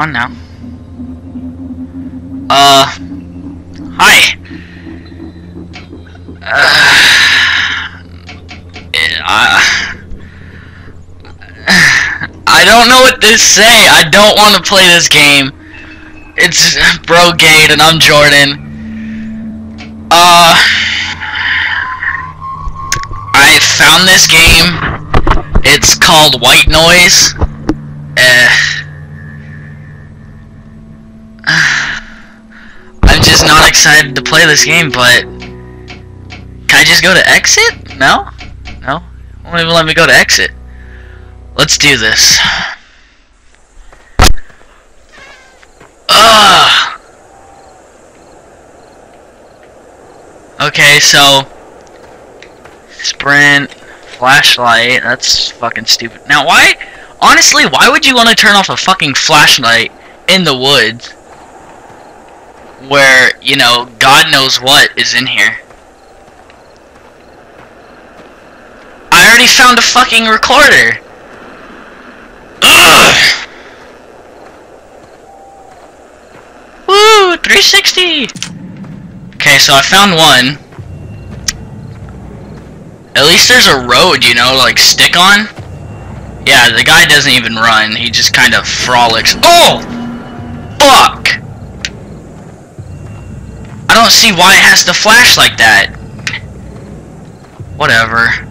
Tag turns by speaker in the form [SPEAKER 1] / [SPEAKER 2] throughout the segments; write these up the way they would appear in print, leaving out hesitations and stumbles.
[SPEAKER 1] on now. Hi. I don't know what to say. I don't want to play this game. It's Brogade and I'm Jordan. I found this game. It's called White Noise. I'm just not excited to play this game, but can I just go to exit? No? No? Won't even let me go to exit. Let's do this. Ugh. Okay, so sprint, flashlight, that's fucking stupid. Now honestly, why would you want to turn off a fucking flashlight in the woods where, you know, God knows what is in here? I already found a fucking recorder. Ugh. Woo, 360. Okay, so I found one. At least there's a road, you know, like stick on. Yeah, the guy doesn't even run. He just kind of frolics. Oh! Fuck! I don't see why it has to flash like that. Whatever.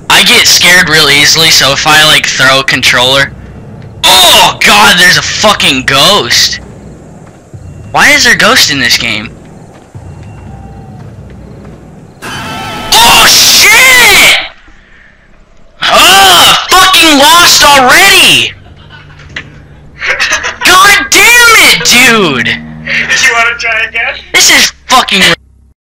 [SPEAKER 1] I get scared real easily, so if I, like, throw a controller... Oh, God, there's a fucking ghost! Why is there a ghost in this game? Oh, shit! Oh, fucking lost already! God damn it, dude!
[SPEAKER 2] You wanna try again?
[SPEAKER 1] This is fucking...